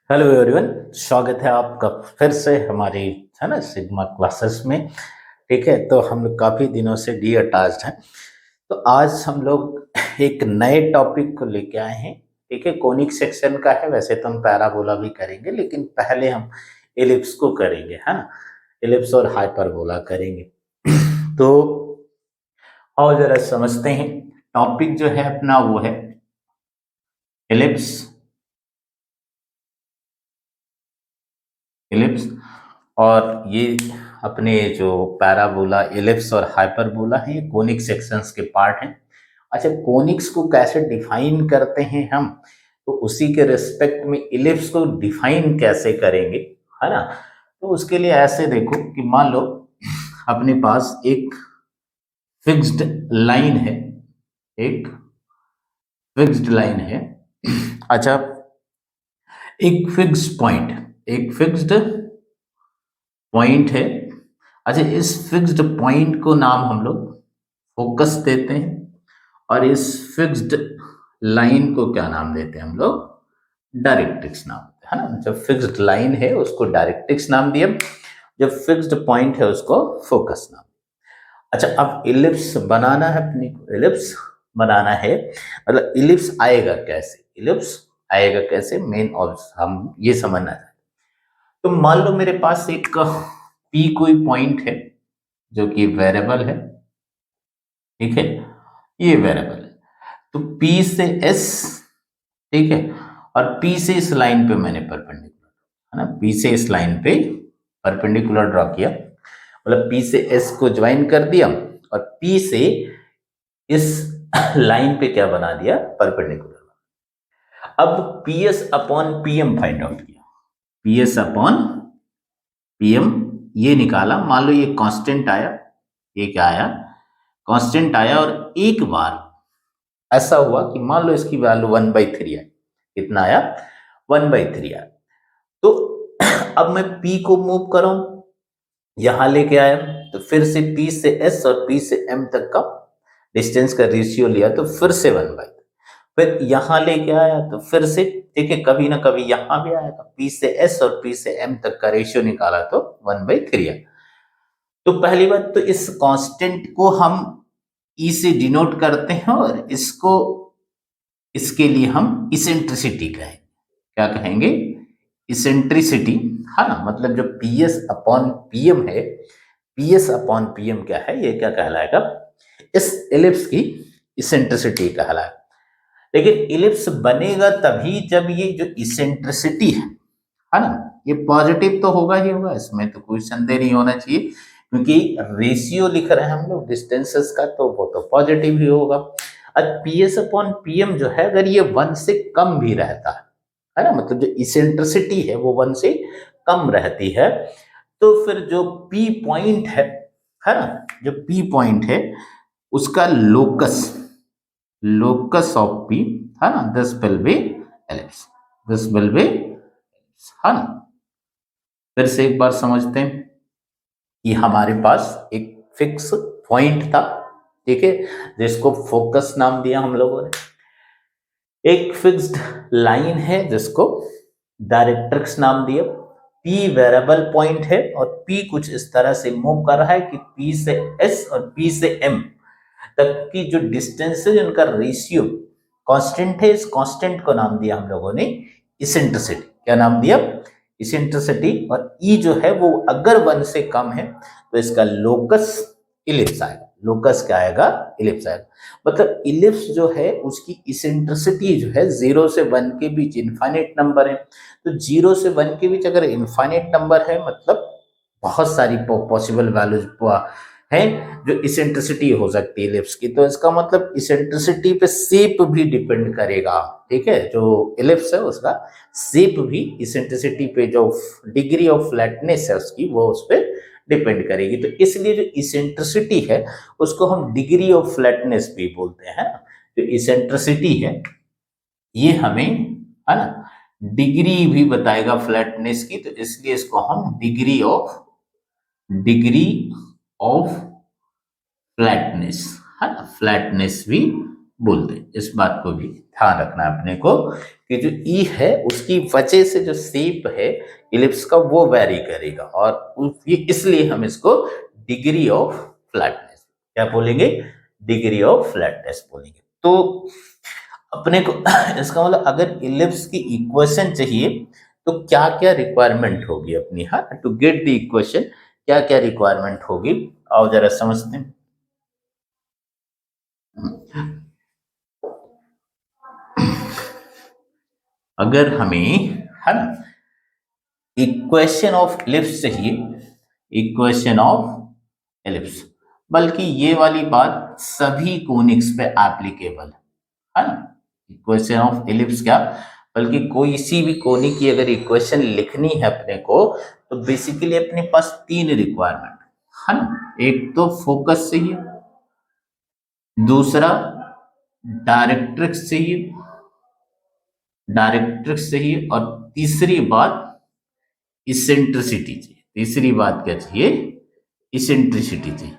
Hello everyone. स्वागत है आपका फिर से हमारी है ना सिग्मा क्लासेस में। ठीक है, तो हम लोग काफ़ी दिनों से डी अटैच्ड हैं। तो आज हम लोग एक नए टॉपिक को लेके आए हैं। ठीक है, कोनिक सेक्शन का है। वैसे तो हम पैराबोला भी करेंगे, लेकिन पहले हम एलिप्स को करेंगे, है ना। एलिप्स और हाइपरबोला करेंगे। तो और जरा समझते हैं। टॉपिक जो है अपना वो है एलिप्स। एलिप्स और ये अपने जो पैराबोला, एलिप्स और हाइपरबोला है, ये कोनिक सेक्शंस के पार्ट हैं। अच्छा, कोनिक्स को कैसे डिफाइन करते हैं हम, तो उसी के रिस्पेक्ट में इलिप्स को डिफाइन कैसे करेंगे, है ना। तो उसके लिए ऐसे देखो कि मान लो अपने पास एक फिक्स्ड लाइन है। एक फिक्स्ड लाइन है। अच्छा, एक फिक्स्ड पॉइंट, एक फिक्स्ड पॉइंट है। अच्छा, इस फिक्स्ड पॉइंट को नाम हम लोग फोकस देते हैं, और इस फिक्स्ड लाइन को क्या नाम देते हैं हम लोग, डायरेक्ट्रिक्स नाम देते हैं, है ना। जब फिक्स्ड लाइन है उसको डायरेक्ट्रिक्स नाम दिया, जब फिक्स्ड पॉइंट है उसको फोकस नाम। अच्छा, अब इलिप्स बनाना है अपने को, इलिप्स बनाना है, मतलब इलिप्स आएगा कैसे, इलिप्स आएगा कैसे, मेन और हम ये समझना है। तो मान लो मेरे पास एक पी कोई पॉइंट है जो कि वेरिएबल है। ठीक है, ये वेरिएबल है। तो P से S, ठीक है, और P से इस लाइन पे मैंने परपेंडिकुलर, है ना, P से इस लाइन पे परपेंडिकुलर ड्रॉ किया, मतलब P से S को ज्वाइन कर दिया, और P से इस लाइन पे क्या बना दिया, परपेंडिकुलर। अब PS upon PM find out किया, PS अपॉन PM ये निकाला। मान लो ये कांस्टेंट आया, ये क्या आया, कांस्टेंट आया, और एक बार ऐसा हुआ कि मान लो इसकी वैल्यू 1/3 आई। कितना आया, 1/3 आया। तो अब मैं P को मूव करूं, यहां लेके आया, तो फिर से P से S और P से M तक का डिस्टेंस का रेशियो लिया, तो फिर से 1/3। फिर यहां लेके आया, तो फिर से देखिए कभी ना कभी यहां भी आएगा, P से S और P से M तक का रेशियो निकाला तो 1/3 आया। तो पहली बात तो इस कांस्टेंट को हम E से डिनोट करते हैं, और इसको, इसके लिए हम इसेंट्रिसिटी कहेंगे। क्या कहेंगे, इसेंट्रिसिटी, है ना। मतलब जो PS अपॉन PM है, PS अपॉन PM क्या है, ये क्या कहलाएगा, इस एलिप्स की इसेंट्रिसिटी कहलाएगा। लेकिन इलिप्स बनेगा तभी जब ये जो इसेंट्रिसिटी है ना, ये पॉजिटिव तो होगा ही होगा, इसमें तो कोई संदेह नहीं होना चाहिए, क्योंकि रेशियो लिख रहे हैं हम लोग डिस्टेंसेस का, तो वो तो पॉजिटिव ही होगा। अब PS अपॉन PM जो है, अगर ये 1 से कम भी रहता है ना, मतलब जो इसेंट्रिसिटी है वो 1 से कम रहती है, तो फिर जो P पॉइंट है ना, जो P पॉइंट है उसका लोकस, लोकस ऑफ P, है ना, this will be ellipse, this will be, है ना। फिर से एक बार समझते हैं कि हमारे पास एक फिक्स पॉइंट था, ठीक है, जिसको फोकस नाम दिया हम लोगों ने। एक फिक्स्ड लाइन है जिसको डायरेक्ट्रिक्स नाम दिया। P वेरिएबल पॉइंट है, और P कुछ इस तरह से मूव कर रहा है कि P से S और P से M तक की जो डिस्टेंस है, उनका रेशियो कांस्टेंट है। इस कांस्टेंट को नाम दिया हम लोगों ने इसेंट्रिसिटी। क्या नाम दिया, इसेंट्रिसिटी। और ई जो है वो अगर 1 से कम है तो इसका लोकस इलिप्स आएगा। लोकस क्या आएगा, इलिप्स आएगा। मतलब इलिप्स जो है उसकी इसेंट्रिसिटी जो है 0 से 1 के बीच इनफाइनाइट नंबर है। तो 0 से 1 के बीच अगर इनफाइनाइट नंबर है, मतलब बहुत सारी पॉसिबल वैल्यूज है जो इसेंट्रिसिटी हो सकती है इलिप्स की, तो इसका मतलब इसेंट्रिसिटी पे शेप भी डिपेंड करेगा। ठीक है, जो इलिप्स है उसका शेप भी इसेंट्रिसिटी पे, जो डिग्री ऑफ फ्लैटनेस है उसकी, वो उस पर डिपेंड करेगी। तो इसलिए जो इसेंट्रिसिटी है उसको हम डिग्री ऑफ फ्लैटनेस भी बोलते हैं। जो इसेंट्रिसिटी है ये हमें, है ना, डिग्री भी बताएगा फ्लैटनेस की, तो इसलिए इसको हम डिग्री ऑफ फ्लैटनेस, है ना, फ्लैटनेस भी बोलते हैं। इस बात को भी ध्यान रखना है अपने को कि जो ई है उसकी वजह से जो शेप है इलिप्स का वो वेरी करेगा, और ये इसलिए हम इसको डिग्री ऑफ फ्लैटनेस क्या बोलेंगे, डिग्री ऑफ फ्लैटनेस बोलेंगे। तो अपने को इसका मतलब अगर इलिप्स की इक्वेशन चाहिए तो क्या क्या रिक्वायरमेंट होगी अपनी, हाँ, टू गेट द इक्वेशन क्या क्या रिक्वायरमेंट होगी, आओ जरा समझते हैं। अगर हमें, है ना, इक्वेशन ऑफ इलिप्स चाहिए, इक्वेशन ऑफ इलिप्स, बल्कि ये वाली बात सभी कोनिक्स पे एप्लीकेबल है ना, इक्वेशन ऑफ इलिप्स क्या, बल्कि कोई सी भी कोनिक की अगर इक्वेशन लिखनी है अपने को तो बेसिकली अपने पास तीन रिक्वायरमेंट है ना, एक तो फोकस चाहिए, दूसरा डायरेक्ट्रिक्स चाहिए, डायरेक्ट्रिक्स चाहिए, और तीसरी बात इसेंट्रिसिटी चाहिए। तीसरी बात क्या चाहिए, इसेंट्रिसिटी चाहिए।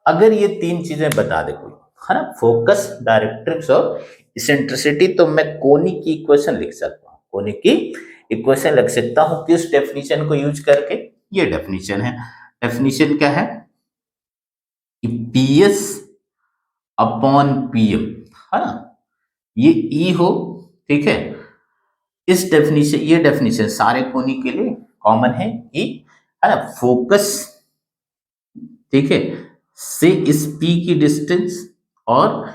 अगर ये तीन चीजें बता दे कोई, है ना, फोकस, डायरेक्ट्रिक्स और इसेंट्रिसिटी, तो मैं कोनिक की इक्वेशन लिख सकता हूँ, कोनिक की इक्वेशन लिख सकता हूँ किस डेफिनेशन को यूज करके, ये डेफिनेशन है। डेफिनेशन क्या है कि पीएस अपॉन पीएम, है ना, ये ई हो, ठीक है। इस डेफिनेशन, ये डेफिनेशन सारे कोनिक के लिए कॉमन है कि, है ना, फोकस, ठीक है, से इस पी की डिस्टेंस, और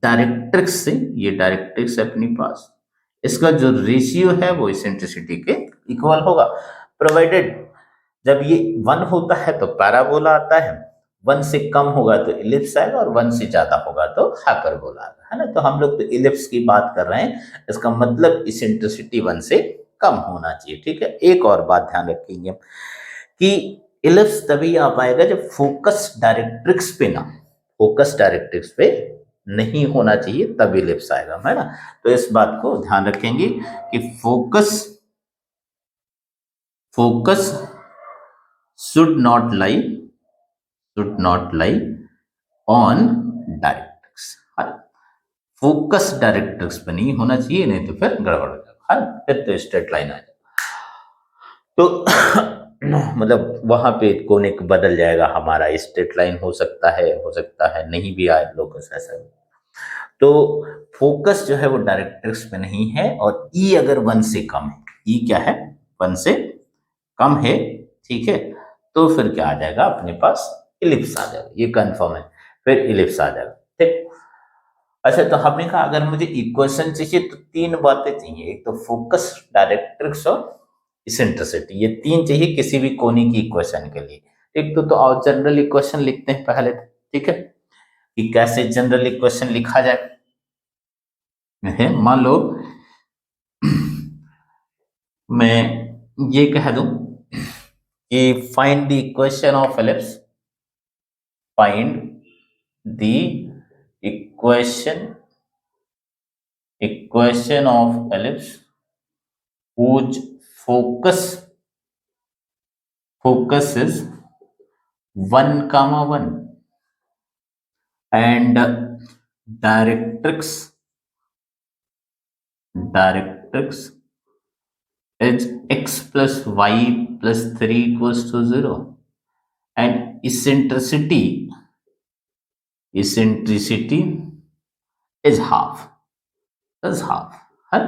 डायरेक्ट्रिक्स से, ये डायरेक्ट्रिक्स है अपने पास, इसका जो रेशियो है वो इसेंट्रिसिटी के इक्वल होगा, प्रोवाइडेड जब ये 1 होता है तो पैराबोला आता है, 1 से कम होगा तो इलिप्स आएगा, और 1 से ज्यादा होगा तो हाइपरबोला आएगा, है ना। तो हम लोग तो इलिप्स की बात कर रहे हैं, इसका मतलब इसेंट्रिसिटी 1 से कम होना चाहिए, ठीक है। एक और बात ध्यान रखेंगे कि इलिप्स तभी आ पाएगा जब फोकस डायरेक्ट्रिक्स पे ना, फोकस डायरेक्ट्रिक्स पे नहीं होना चाहिए, तब इलिप्स आएगा, है ना। तो इस बात को ध्यान रखेंगे कि focus, focus should not lie, should not lie on directrix, focus directrix पे नहीं होना चाहिए, नहीं तो फिर गड़बड़ हो जाएगा, फिर तो स्ट्रेट लाइन आ जाएगा, तो मतलब वहां पे कोनिक बदल जाएगा हमारा, स्ट्रेट लाइन हो सकता है नहीं भी आए लोकस ऐसा। तो फोकस जो है वो डायरेक्ट्रिक्स पे नहीं है, और ई अगर 1 से कम है, ई क्या है, 1 से कम है, ठीक है, तो फिर क्या आ जाएगा अपने पास, इलिप्स आ जाएगा, ये कंफर्म है, फिर इलिप्स आ जाएगा, ठीक। अच्छा, तो हमने कहा अगर मुझे इक्वेशन चाहिए तो तीन बातें चाहिए, एक तो फोकस, डायरेक्ट्रिक्स और इसेंट्रिसिटी, ये तीन चाहिए किसी भी कोनी की इक्वेशन के लिए, ठीक। तो आओ जनरल इक्वेशन लिखते हैं पहले, ठीक है, कि कैसे जनरल इक्वेशन लिखा जाए। मान लो मैं ये कह दूं कि find the equation of ellipse, find the equation of ellipse whose focus is 1 comma 1 and directrix is x plus y plus 3 equals to 0 and eccentricity is half, है,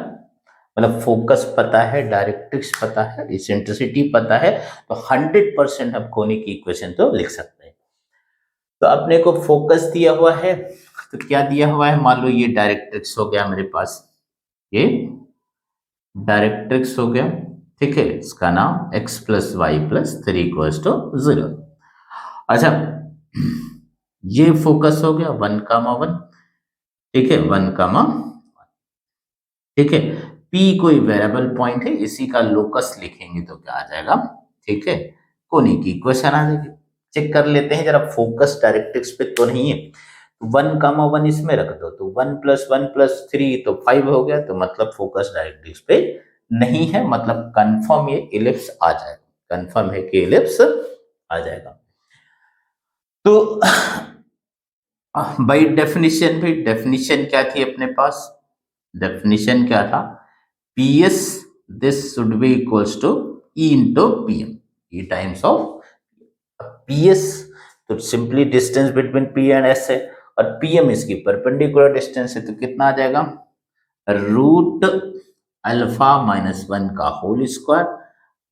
मतलब फोकस पता है, डायरेक्ट्रिक्स पता है, इसेंट्रिसिटी पता है, तो 100% हम कोनिक की इक्वेशन तो लिख सकते हैं। तो अपने को फोकस दिया हुआ है, तो क्या दिया हुआ है, मान लो ये डायरेक्ट्रिक्स हो गया मेरे पास, ये डायरेक्ट्रिक्स हो गया, ठीक है, इसका नाम x plus y plus 3 equals to 0। अच्छा, ये फोकस हो गया 1 कामा 1, ठीक है, 1 कामा, ठीक है, P कोई वेरिएबल पॉइंट है, इसी का लोकस लिखेंगे तो क्या आ जाएगा, ठीक है, कोनिक की इक्वेशन आ जाएगी। चेक कर लेते हैं जरा, फोकस डायरेक्ट्रिक्स पे तो नहीं है, 1 कामा 1 इसमें रख दो, तो 1 प्लस 3 तो 5 हो गया, तो मतलब फोकस डायरेक्ट्रिक्स पे नहीं है, मतलब कंफर्म ये इलिप्स आ जाएगा, कंफर्म है कि इलिप्स आ जाएगा। तो बाई डेफिनेशन भी, डेफिनेशन क्या थी अपने पास, डेफिनेशन क्या था, P S this should be equals to E into P M, E times of P S, तो simply distance between P and S है, और पी एम इसकी परपेंडिकुलर डिस्टेंस है, तो कितना आ जाएगा, रूट अल्फा माइनस वन का whole square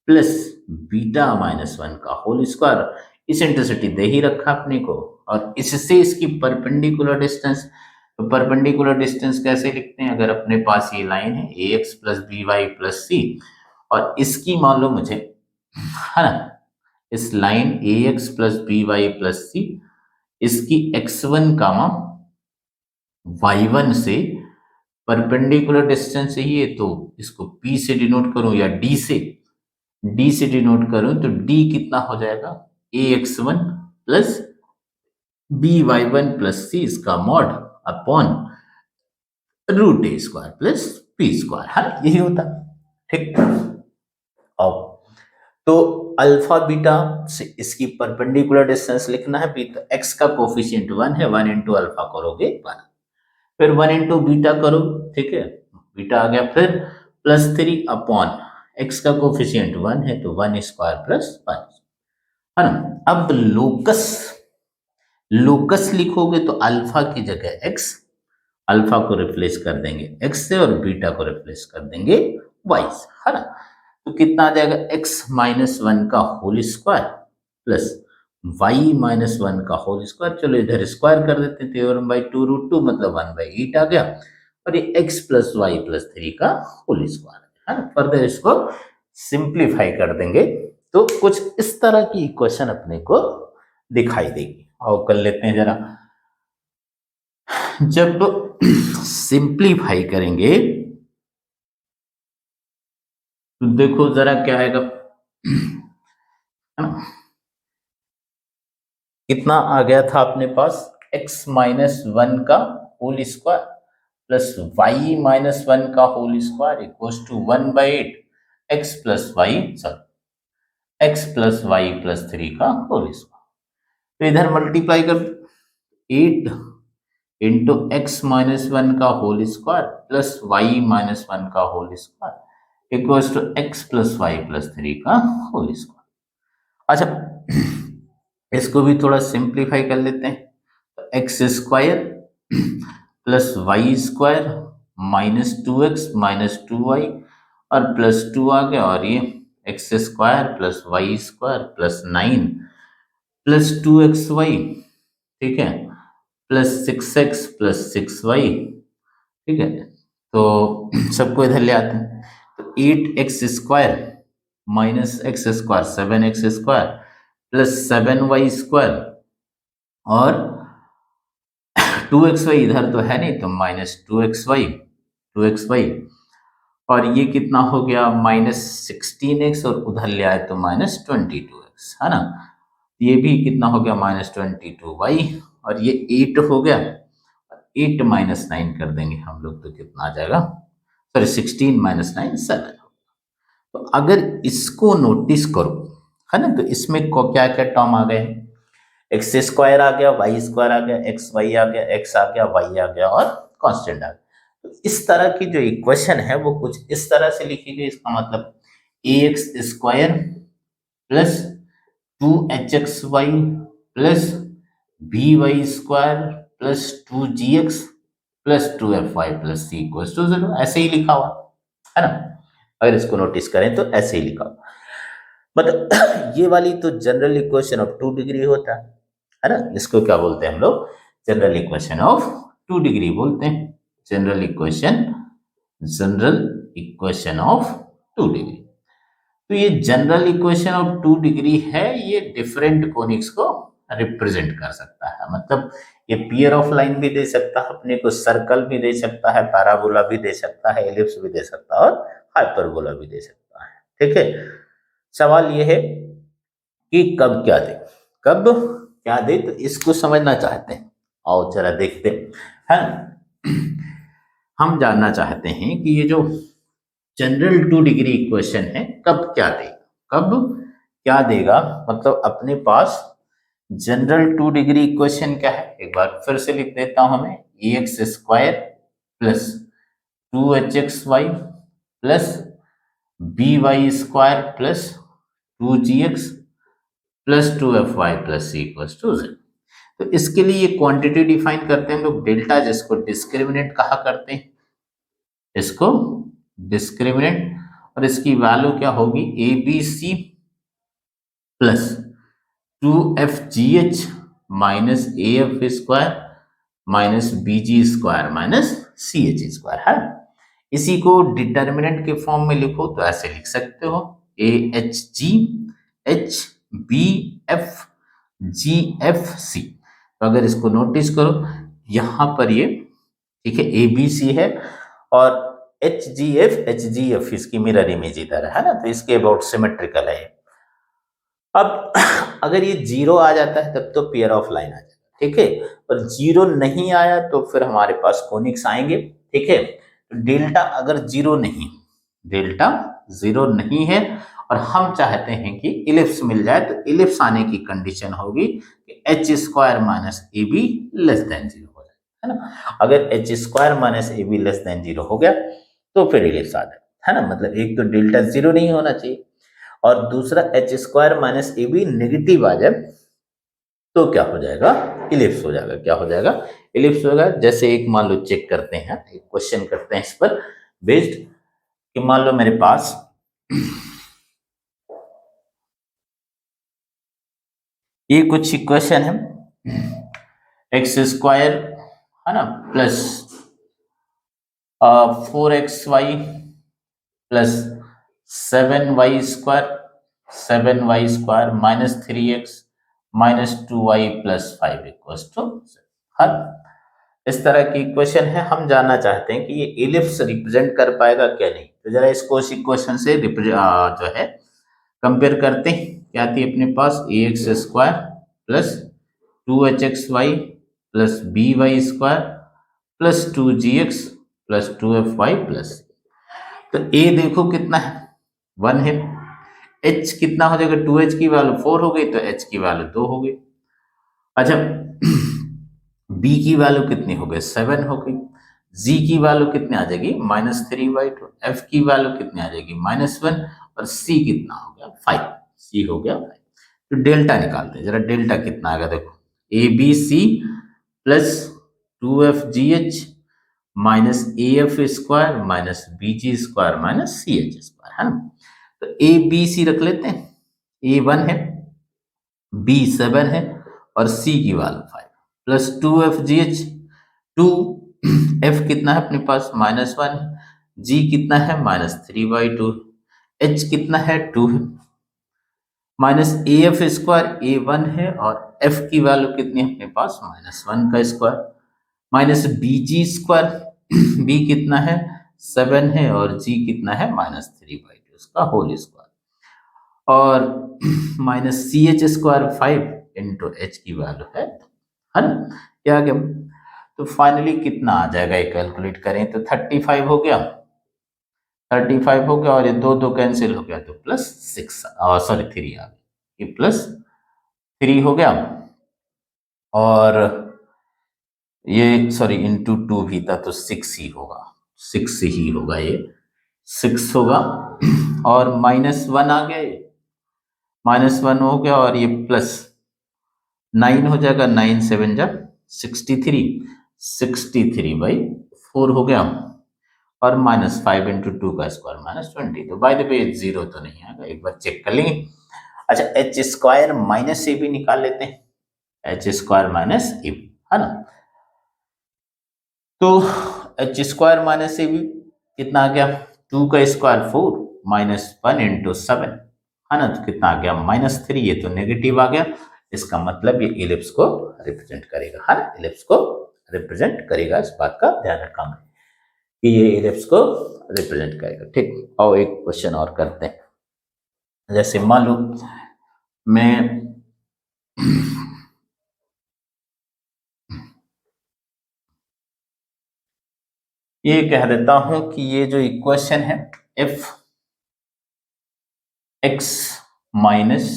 plus beta minus one का होल स्क्वायर, इस इंटरसिटी दे ही रखा अपने को, और इससे इसकी परपेंडिकुलर डिस्टेंस, तो परपेंडिकुलर डिस्टेंस कैसे लिखते हैं, अगर अपने पास ये लाइन है a x plus b y plus c, और इसकी मान लो मुझे, है ना, इस line a x plus b y plus c, इसकी x one comma y one से परपेंडिकुलर डिस्टेंस चाहिए, तो इसको P से डिनोट करूं या D से डिनोट करूं, तो D कितना हो जाएगा, ax1 प्लस by1 प्लस सी इसका मॉड अपॉन रूट ए स्क्वायर प्लस पी स्क्वायर, है यही होता, ठीक। अब तो अल्फा बीटा से इसकी परपेंडिकुलर डिस्टेंस लिखना है, बीटा एक्स का कोफिशिएंट 1 है, 1 इंटू अल्फा करोगे 1, फिर 1 इंटू बीटा करो, ठीक है, बीटा आ गया, फिर प्लस 3 अपॉन एक्स का कोफिशिएंट 1 है, तो 1 स्क्वायर प्लस 1, है ना। अब लोकस, लोकस लिखोगे तो अल्फा की जगह एक्स, अल्फा को रिप्लेस कर देंगे एक्स से, और बीटा को रिप्लेस कर देंगे वाई से, है ना, तो कितना आ जाएगा, एक्स माइनस वन का whole square plus y minus one का होल स्क्वायर, चलो इधर स्क्वायर कर देते हैं, theorem by two root two मतलब 1/8 आ गया, और ये एक्स प्लस वाई प्लस 3 का होल स्क्वायर, है ना। फर्दर इसको सिंप्लीफाई कर देंगे, तो कुछ इस तरह की इक्वेशन अपने को दिखाई देगी, और कर लेते हैं जरा, जब सिंप्लीफाई करेंगे तो देखो जरा क्या आएगा, कितना आ गया था अपने पास, x माइनस वन का whole square plus y minus one का whole square equals to 1/8 x plus y, sorry x plus y plus 3 का होल स्क्वायर, तो इधर मल्टीप्लाई कर 8 इंटू एक्स माइनस वन का whole square plus y minus one का whole square equals to x plus y plus 3 का whole square. अच्छा इसको भी थोड़ा सिंप्लीफाई कर लेते हैं, तो x square plus y square minus 2x minus 2y और प्लस 2 आ गया, और ये x square plus y square plus 9 plus 2xy, ठीक है, प्लस 6x प्लस 6y, ठीक है, तो सबको इधर ले आते हैं, तो 8x square minus x square 7x square plus 7y square, और 2xy इधर तो है नहीं, तो माइनस 2xy, और ये कितना हो गया माइनस 16x, और उधर ले आए तो माइनस 22x, है ना, ये भी कितना हो गया माइनस 22y, और ये 8 हो गया, 8 माइनस 9 कर देंगे हम लोग, तो कितना आ जाएगा, सॉरी 16 माइनस 9 7। तो अगर इसको नोटिस करो, है ना, तो इसमें को क्या क्या टर्म आ गए, एक्स स्क्वायर आ गया, वाई स्क्वायर आ गया, एक्स वाई आ गया, एक्स आ गया, वाई आ गया, और कांस्टेंट आ गया, तो इस तरह की जो इक्वेशन है वो कुछ इस तरह से लिखी गई, इसका मतलब a x square plus 2hxy plus b y square plus 2gx plus 2fy plus c equals to 0, ऐसे ही लिखा हुआ है ना, अगर इसको नोटिस करें तो ऐसे ही लिखा हुआ, मतलब ये वाली तो जनरल इक्वेशन ऑफ 2 डिग्री होता है ना, इसको क्या बोलते हैं हम लोग, जनरल इक्वेशन ऑफ 2 डिग्री बोलते हैं, जनरल इक्वेशन ऑफ 2 डिग्री। तो ये जनरल इक्वेशन ऑफ 2 डिग्री है, ये डिफरेंट कोनिक्स को रिप्रेजेंट कर सकता है, मतलब ये पियर ऑफ लाइन भी दे सकता है अपने को, सर्कल भी दे सकता है, पैराबोला भी दे सकता है, एलिप्स भी दे सकता है, और हाइपरबोला भी दे सकता है, ठीक है। सवाल ये है कि कब क्या दे, कब क्या दे, तो इसको समझना चाहते हैं, आओ जरा देखते हैं, हम जानना चाहते हैं कि ये जो जनरल 2 डिग्री इक्वेशन है कब क्या देगा, कब क्या देगा, मतलब अपने पास जनरल 2 डिग्री इक्वेशन क्या है, एक बार फिर से लिख देता हूं मैं, x square plus 2hxy plus by square plus 2gx plus 2fy plus c equals to z। तो इसके लिए ये क्वांटिटी डिफाइन करते हैं हम लोग डेल्टा, जिसको डिस्क्रिमिनेंट कहा करते हैं, इसको डिस्क्रिमिनेंट, और इसकी वैल्यू क्या होगी, a b c plus 2fgh minus a f square minus b g square minus c h square है। इसी को डिटर्मिनेंट के फॉर्म में लिखो तो ऐसे लिख सकते हो, a h g h b f g f c. तो अगर इसको नोटिस करो, यहां पर ये ठीक है ए बी सी है और एच जी एफ इसकी मिरर इमेज इधर है ना, तो इसके अबाउट सिमेट्रिकल है। अब अगर ये जीरो आ जाता है तब तो पेयर ऑफ लाइन आ जाएगा, ठीक है, और जीरो नहीं आया तो फिर हमारे पास कोनिक्स आएंगे, ठीक है। तो डेल्टा अगर जीरो नहीं, डेल्टा जीरो नहीं है और हम चाहते हैं कि इलिप्स मिल जाए, तो इलिप्स आने की कंडीशन होगी कि H square minus a be less than zero हो जाए, है ना। अगर H square minus a be less than zero हो गया तो फिर इलिप्स आ जाए, है ना। मतलब एक तो डेल्टा जीरो नहीं होना चाहिए और दूसरा h square minus a b negative आ जाए तो क्या हो जाएगा, इलिप्स हो जाएगा। क्या हो जाएगा, इलिप्स होगा। जैसे एक मान लो चेक करते हैं, एक क्वेश्चन करते हैं इस पर बेस्ड, कि मान लो मेरे पास ये कुछ इक्वेशन है, एक्स स्क्वायर है ना plus 4xy plus 7y square minus 3x minus 2y plus 5 equals to हर इस तरह की इक्वेशन है। हम जानना चाहते हैं कि ये इलिप्स रिप्रेजेंट कर पाएगा क्या नहीं। तो जरा इसको उस इक्वेशन से जो है कंपेयर करते हैं। क्या आती है अपने पास, a x square plus 2hxy plus by square plus 2gx plus 2fy plus, तो ए देखो कितना है, 1 है। एच कितना हो जाएगा, 2h की वैल्यू 4 हो गई तो h की वैल्यू 2 हो गई। अच्छा b की वैल्यू कितनी हो गई, 7 हो गई। g की वैल्यू कितनी आ जाएगी, -3/2। f की वैल्यू कितनी आ जाएगी, -1। और c कितना हो गया, 5। c हो गया 5। तो डेल्टा निकालते हैं, जरा डेल्टा कितना आएगा देखो, a b c plus 2fgh minus a f square minus b g square minus c h square, है ना। तो ए बी सी रख लेते हैं, ए 1 है, बी 7 है और सी की वैल्यू 5 प्लस 2fgh 2 एफ कितना है अपने पास, -1, जी कितना है -3/2, एच कितना है 2 है, माइनस ए एफ स्क्वायर ए 1 है और एफ की वैल्यू कितनी है अपने पास, -1 का square minus b g square B कितना है 7 है और जी कितना है -3/2 उसका होल स्क्वायर और minus c h square 5 into h की वैल्यू है ना, क्या आ गया। तो फाइनली कितना आ जाएगा, ये कैलकुलेट करें तो 35 हो गया, 35 हो गया और ये दो कैंसिल हो गया तो प्लस 6 सॉरी 3 आ गया, ये प्लस 3 हो गया और ये सॉरी इंटू 2 भी था तो 6 ही होगा, 6 ही होगा, ये 6 होगा और -1 आ गया, ये -1 हो गया और ये प्लस 9 हो जाएगा, 9 7 जा 63, 63/4 हो गया और -5 इंटू 2 का स्क्वायर -20। तो बाय द वे जीरो तो नहीं आएगा, एक बार चेक कर लेंगे। अच्छा एच स्क्वायर माइनस ए भी निकाल लेते हैं, h square minus a b, है ना। तो h square minus a b कितना आ गया, 2 का स्क्वायर 4 -1 इंटू 7, है ना, तो कितना आ गया -3। ये तो नेगेटिव आ गया, इसका मतलब ये इलिप्स को रिप्रेजेंट करेगा, है ना, इलिप्स को रिप्रेजेंट करेगा। इस बात का ध्यान रखा मैं कि ये इलिप्स को रिप्रेजेंट करेगा, ठीक। और एक क्वेश्चन और करते हैं, जैसे मान लो मैं ये कह देता हूं कि ये जो इक्वेशन है f x minus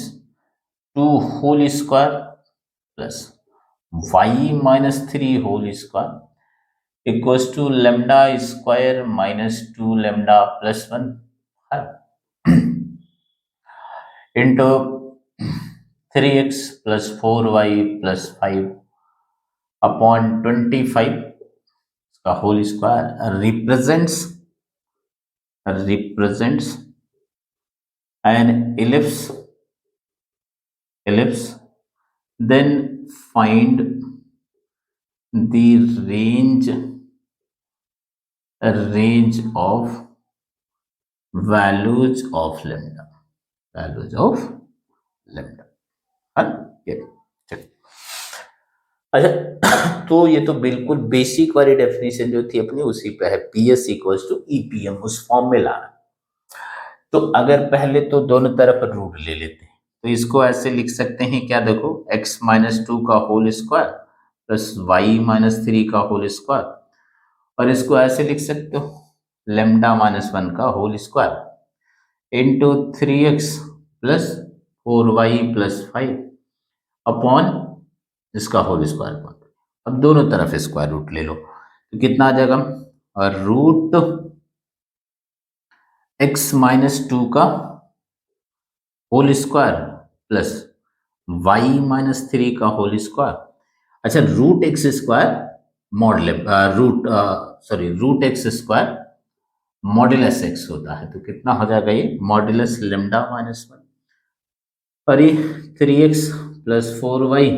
2 whole square plus y minus 3 whole square equals to lambda square minus 2 lambda plus 1 into 3x plus 4y plus 5 upon 25 का whole square represents an ellipse, then find the range of values of lambda है ये चलिए। अच्छा तो ये तो बिल्कुल basic वाली डेफिनेशन जो थी अपनी उसी पे है, PS इक्वल्स टू EPM उस फॉर्म में लाना। तो अगर पहले तो दोनों तरफ रूट ले लेते हैं तो इसको ऐसे लिख सकते हैं, क्या देखो x माइनस 2 का whole square plus y minus 3 का होल स्क्वायर, और इसको ऐसे लिख सकते हो लेमडा माइनस 1 का whole square into 3x plus 4y plus 5 upon इसका होल स्क्वायर। अब दोनों तरफ स्क्वायर रूट ले लो तो कितना आ जाएगा, और रूट x माइनस 2 का whole square plus y minus 3 का होल स्क्वायर। अच्छा root x square root x square modulus x होता है, तो कितना हो जाएगा ये मॉड्यूलस लेमडा माइनस 1, और ये 3x plus 4y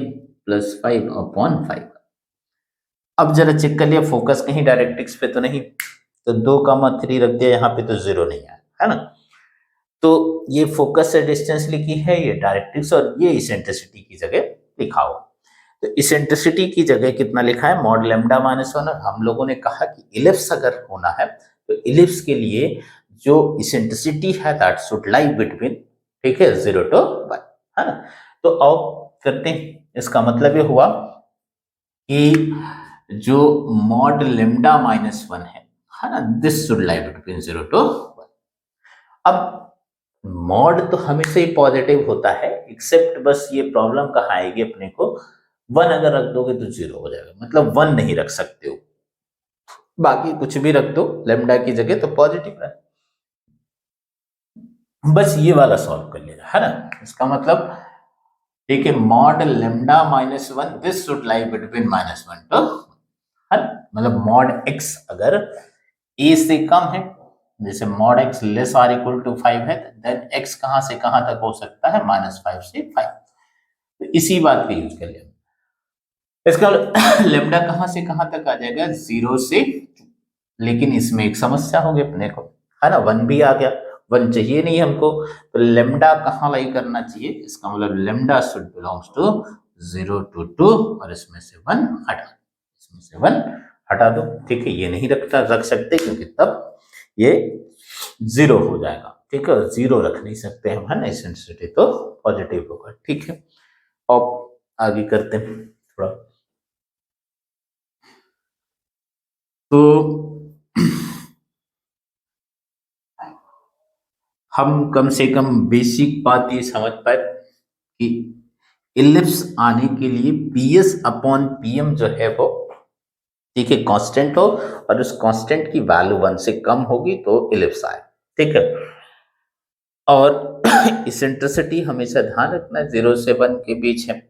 plus 5 upon 5। अब जरा चेक कर लिया फोकस कहीं डायरेक्ट्रिक्स पे तो नहीं, तो 2,3 रख दिया, यहाँ पे तो 0 नहीं आया है ना। तो ये फोकस से डिस्टेंस लिखी है, ये डायरेक्ट्रिक्स, और ये इसेंट्रिसिटी की जगह लिखा हुआ। तो इसेंट्रिसिटी की जगह कितना लिखा है मॉड लेमडा माइनस 1, और हम लोगों ने कहा कि इलिप्स अगर होना है तो इलिप्स के लिए जो इसेंट्रिसिटी है दैट शुड लाई बिटवीन, ठीक है, 0 to 1 है ना। तो आओ करते हैं, इसका मतलब ये हुआ कि जो मॉड लेमडा माइनस 1 है ना, this should lie between 0 to 1। अब मॉड तो हमेशा ही पॉजिटिव होता है, एक्सेप्ट बस ये प्रॉब्लम कहाँ आएगी अपने को, 1 अगर रख दोगे तो 0 हो जाएगा, मतलब 1 नहीं रख सकते हो, बाकी कुछ भी रख दो लेमडा की जगह तो पॉजिटिव है। बस ये वाला सॉल्व कर लेना है ना, इसका मतलब ठीक है mod lambda minus 1 this should lie between -1 to 1, मतलब मॉड एक्स अगर ए से कम है, जैसे mod x less or equal to 5 है, देन एक्स कहां से कहां तक हो सकता है -5 से 5। तो इसी बात का यूज कर लिया, इसका लेमडा कहां से कहां तक आ जाएगा 0 से 2, लेकिन इसमें एक समस्या होगी अपने को, है ना, 1 भी आ गया, 1 चाहिए नहीं हमको, तो लेमडा कहां लाई करना चाहिए, इसका मतलब lambda should belongs to 0 to 2, और इसमें से 1 हटा दो, ठीक है, ये नहीं रख सकते क्योंकि तब ये 0 हो जाएगा, ठीक है, 0 रख नहीं सकते हम, है ना, इसेंट्रिसिटी तो पॉजिटिव होगा, ठीक है। अब आगे करते हैं थोड़ा, तो हम कम से कम बेसिक बात ये समझ पाए कि इलिप्स आने के लिए PS अपॉन PM जो है वो, ठीक है, कांस्टेंट हो, और उस कांस्टेंट की वैल्यू 1 से कम होगी तो इलिप्स आए, ठीक है। और इसेंट्रिसिटी हमेशा ध्यान रखना 0 से 1 के बीच है।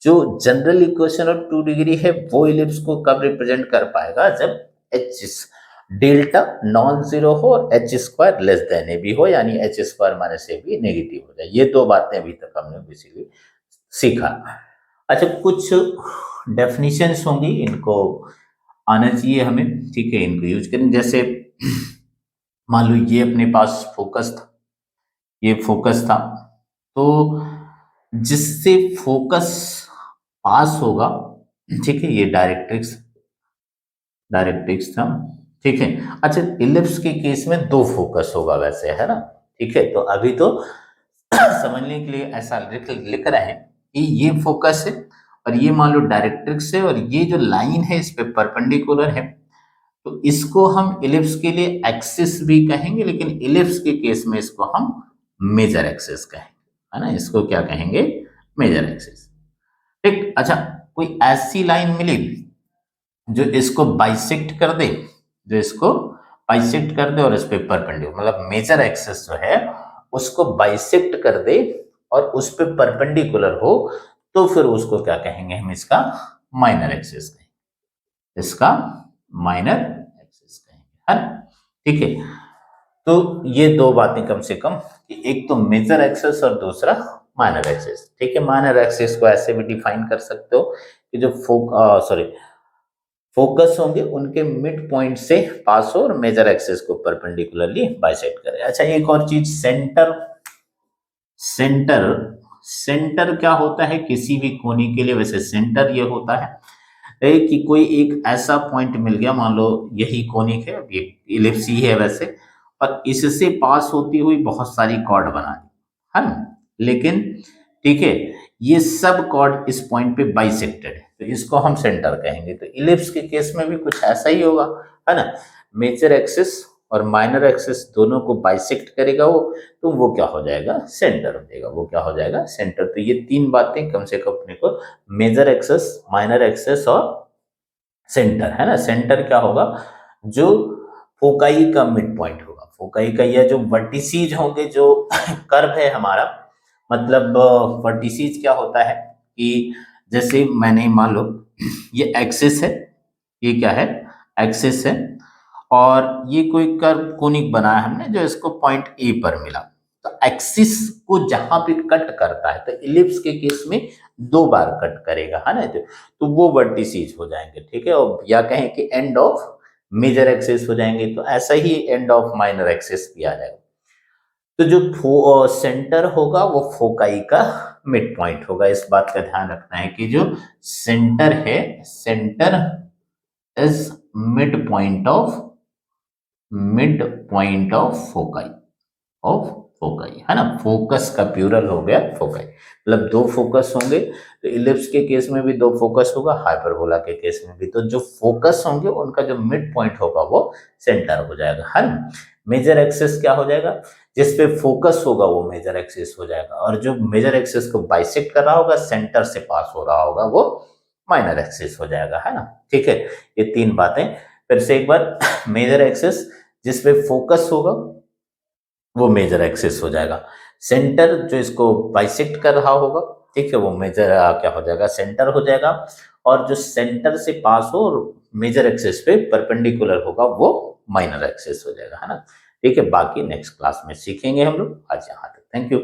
जो जनरल इक्वेशन ऑफ 2 डिग्री है वो इलिप्स को कब रिप्रेजेंट कर पाएगा, जब एच डेल्टा नॉन जीरो हो और h square less than a b हो, यानी h square minus a b negative हो जाए। ये दो बातें अभी तक हमने बेसिकली सीखा। अच्छा कुछ डेफिनेशंस होंगी, इनको आना चाहिए हमें, ठीक है, इनको यूज करें। जैसे मान लो ये अपने पास फोकस था, ये फोकस था, तो जिससे फोकस पास होगा, ठीक है, ये डायरेक्ट्रिक्स था, ठीक है। अच्छा इलिप्स के केस में 2 फोकस होगा वैसे, है ना, ठीक है। तो अभी तो समझने के लिए ऐसा लिख रहे हैं कि ये फोकस है और ये मान लो डायरेक्ट्रिक्स है, और ये जो लाइन है इस पे परपेंडिकुलर है, तो इसको हम इलिप्स के लिए एक्सिस भी कहेंगे, लेकिन इलिप्स के केस में इसको हम मेजर एक्सिस कहेंगे, है ना, इसको क्या कहेंगे, मेजर एक्सिस। ठीक। अच्छा, कोई ऐसी लाइन मिली जो इसको बाइसेक्ट कर दे, जो इसको बाइसेक्ट कर दे और इस पे परपेंडिकुलर, मतलब मेजर एक्सिस जो है उसको बाइसेक्ट कर दे और उस पे परपेंडिकुलर हो, तो फिर उसको क्या कहेंगे हम, इसका माइनर एक्सिस कहेंगे, इसका माइनर एक्सिस कहेंगे, है ना। ठीक है, तो ये दो बातें कम से कम, कि एक तो मेजर एक्सिस और दूसरा माइनर एक्सिस। ठीक है, माइनर एक्सिस को ऐसे भी डिफाइन कर सकते हो कि जो फोकस होंगे उनके मिड पॉइंट से पास हो और मेजर एक्सिस को परपेंडिकुलरली बाइसेक्ट करे। अच्छा, एक और चीज, सेंटर। सेंटर सेंटर क्या होता है किसी भी कोनी के लिए, वैसे सेंटर ये होता है कि कोई एक ऐसा पॉइंट मिल गया, मान लो यही कोनिक है, ये इलिप्स ही है वैसे, और इससे पास होती हुई बहुत सारी कॉर्ड बना दी, है ना, लेकिन ठीक है, ये सब कॉर्ड इस पॉइंट पे बाइसेक्टेड है, तो इसको हम सेंटर कहेंगे। तो इलिप्स के केस में भी कुछ ऐसा ही होगा, है ना, मेजर एक्सिस और माइनर एक्सिस दोनों को बाइसेक्ट करेगा वो, तो वो क्या हो जाएगा, सेंटर हो जाएगा, वो क्या हो जाएगा, सेंटर। तो ये तीन बातें कम से कम अपने को, मेजर एक्सिस, माइनर एक्सिस और सेंटर, है ना। सेंटर क्या होगा, जो फोकाई का मिड पॉइंट होगा, फोकाई का, या जो वर्टिसीज होंगे, जो कर्व है हमारा, मतलब वर्टिसीज क्या होता है कि जैसे मैंने मान लो ये एक्सिस है, ये क्या है, एक्सिस है, और ये कोई कर्व कोनिक बनाया हमने जो इसको पॉइंट ए पर मिला, तो एक्सिस को जहां पे कट करता है, तो इलिप्स के केस में दो बार कट करेगा, है ना, तो वो वर्टिसीज हो जाएंगे। ठीक है, और या कहें कि एंड ऑफ मेजर एक्सिस हो जाएंगे, तो ऐसा ही एंड ऑफ माइनर एक्सिस भी आ जाएगा। तो जो सेंटर होगा वो फोकाई का मिड पॉइंट होगा। इस बात का ध्यान रखना है कि जो सेंटर है, centre is mid point of foci, of foci, है ना। फोकस का प्लूरल हो गया फोकाई, मतलब दो फोकस होंगे, तो इलिप्स के केस में भी दो फोकस होगा, हाइपरबोला के केस में भी। तो जो फोकस होंगे उनका जो मिड पॉइंट होगा वो सेंटर हो जाएगा, है ना। मेजर एक्सिस क्या हो जाएगा, जिस पे फोकस होगा वो मेजर एक्सिस हो जाएगा, और जो मेजर एक्सिस को बाइसेक्ट कर रहा होगा, सेंटर से पास हो रहा होगा, वो माइनर एक्सिस हो जाएगा, है ना। ठीक है, ये तीन बातें फिर से एक बार। मेजर एक्सिस जिसपे फोकस होगा वो मेजर एक्सिस हो जाएगा, सेंटर जो इसको बाइसेक्ट कर रहा होगा, ठीक है, वो मेजर क्या हो जाएगा, सेंटर हो जाएगा, और जो सेंटर से पास हो और मेजर एक्सिस पे परपेंडिकुलर होगा वो माइनर एक्सिस हो जाएगा, है ना। ठीक है, बाकी नेक्स्ट क्लास में सीखेंगे हम लोग। आज यहाँ तक, थैंक यू।